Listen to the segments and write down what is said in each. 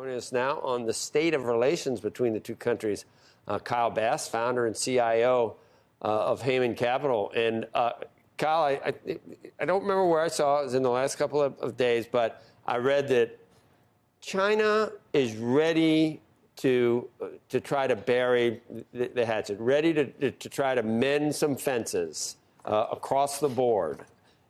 Joining us now on the state of relations between the two countries, Kyle Bass, founder and CIO of Hayman Capital. And Kyle, I don't remember where I saw it. It was in the last couple of days, but I read that China is ready to try to bury the hatchet, ready to try to mend some fences across the board.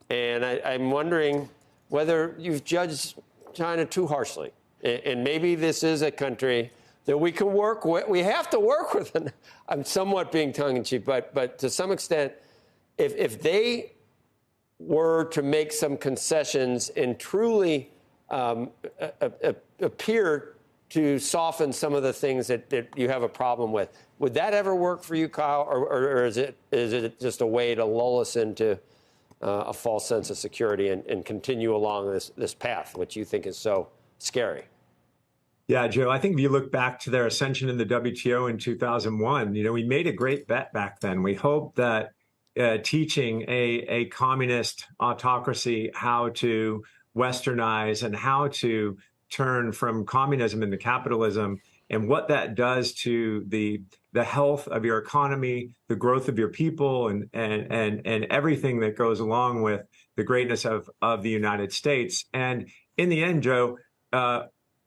And I'm wondering whether you've judged China too harshly. And maybe this is a country that we can work with. We have to work with. And I'm somewhat being tongue-in-cheek, but to some extent, if they were to make some concessions and truly appear to soften some of the things that you have a problem with, would that ever work for you, Kyle, or is it just a way to lull us into a false sense of security and continue along this path, which you think is so scary? Yeah, Joe, I think if you look back to their ascension in the WTO in 2001, we made a great bet back then. We hoped that teaching a communist autocracy how to westernize and how to turn from communism into capitalism and what that does to the health of your economy, the growth of your people, and everything that goes along with the greatness of the United States. And in the end, Joe,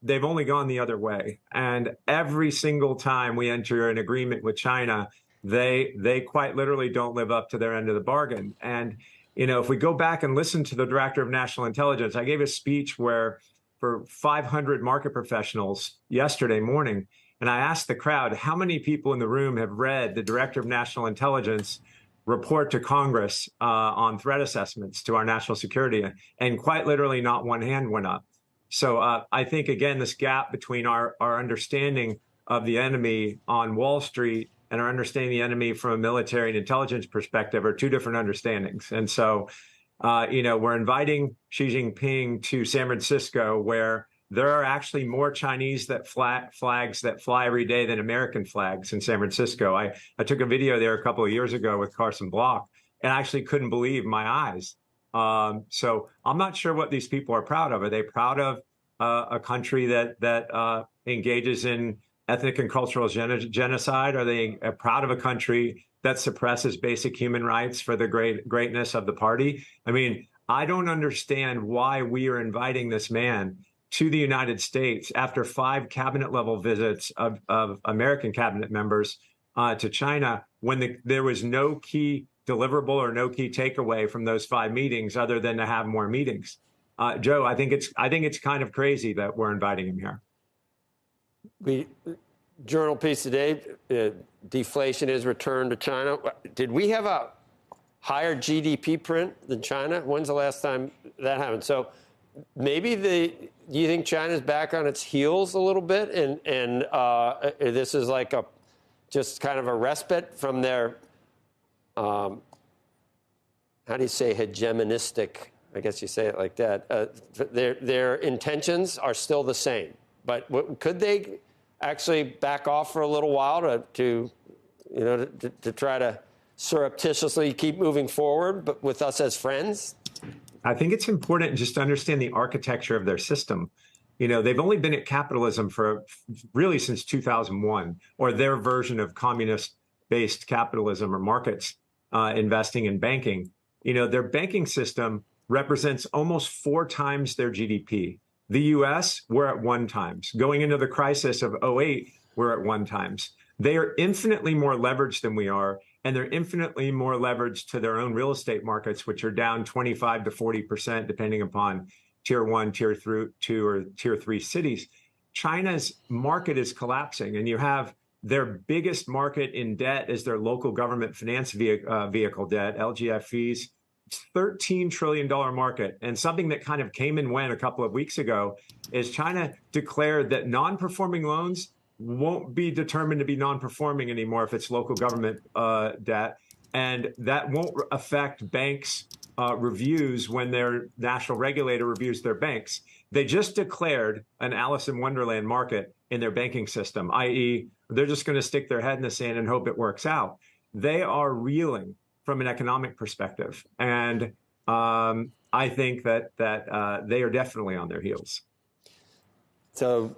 they've only gone the other way. And every single time we enter an agreement with China, they quite literally don't live up to their end of the bargain. And, if we go back and listen to the Director of National Intelligence, I gave a speech where for 500 market professionals yesterday morning, and I asked the crowd, how many people in the room have read the Director of National Intelligence report to Congress on threat assessments to our national security? And quite literally not one hand went up. So I think, again, this gap between our understanding of the enemy on Wall Street and our understanding the enemy from a military and intelligence perspective are two different understandings. And so, we're inviting Xi Jinping to San Francisco, where there are actually more Chinese flags that fly every day than American flags in San Francisco. I took a video there a couple of years ago with Carson Block and I actually couldn't believe my eyes. So I'm not sure what these people are proud of. Are they proud of a country that engages in ethnic and cultural genocide? Are they proud of a country that suppresses basic human rights for the greatness of the party? I mean, I don't understand why we are inviting this man to the United States after 5 cabinet level visits of American cabinet members to China when there was no key deliverable or no key takeaway from those 5 meetings other than to have more meetings. Joe, I think it's kind of crazy that we're inviting him here. Journal piece today, deflation is returned to China. Did we have a higher GDP print than China? When's the last time that happened? So maybe do you think China's back on its heels a little bit, and this is like just kind of a respite from their how do you say hegemonistic? I guess you say it like that. Their intentions are still the same, but could they actually back off for a little while to try to surreptitiously keep moving forward, but with us as friends? I think it's important just to understand the architecture of their system. They've only been at capitalism for really since 2001, or their version of communist-based capitalism or markets investing in banking. Their banking system represents almost 4 times their GDP. The U.S., we're at 1 times. Going into the crisis of 2008, we're at 1 times. They are infinitely more leveraged than we are, and they're infinitely more leveraged to their own real estate markets, which are down 25 to 40%, depending upon tier 1, tier 2, or tier 3 cities. China's market is collapsing, and you have their biggest market in debt is their local government finance vehicle debt, LGFVs. It's $13 trillion market. And something that kind of came and went a couple of weeks ago is China declared that non-performing loans won't be determined to be non-performing anymore if it's local government debt. And that won't affect banks' reviews when their national regulator reviews their banks. They just declared an Alice in Wonderland market in their banking system, i.e., they're just going to stick their head in the sand and hope it works out. They are reeling from an economic perspective. And I think that they are definitely on their heels. So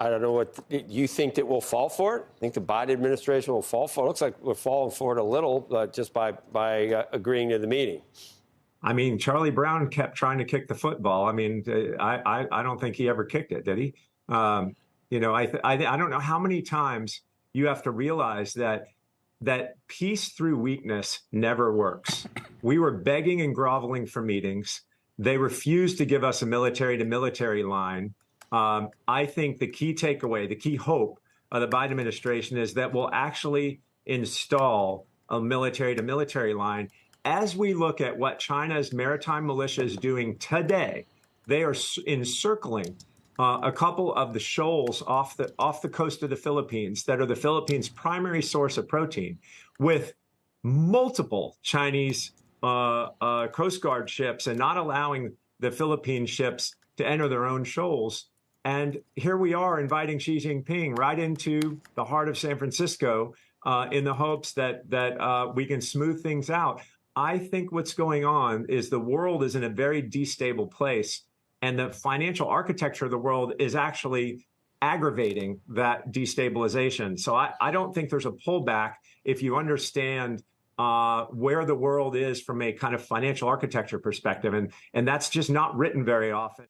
I don't know what you think that we'll fall for it. I think the Biden administration will fall for it. It looks like we're falling for it a little, just by agreeing to the meeting. I mean, Charlie Brown kept trying to kick the football. I mean, I don't think he ever kicked it, did he? I don't know how many times you have to realize that peace through weakness never works. We were begging and groveling for meetings. They refused to give us a military-to-military line. I think the key takeaway, the key hope of the Biden administration is that we'll actually install a military-to-military line. As we look at what China's maritime militia is doing today, they are encircling a couple of the shoals off the coast of the Philippines that are the Philippines' primary source of protein, with multiple Chinese Coast Guard ships, and not allowing the Philippine ships to enter their own shoals. And here we are inviting Xi Jinping right into the heart of San Francisco in the hopes that we can smooth things out. I think what's going on is the world is in a very destable place, and the financial architecture of the world is actually aggravating that destabilization. So I don't think there's a pullback if you understand where the world is from a kind of financial architecture perspective. And that's just not written very often.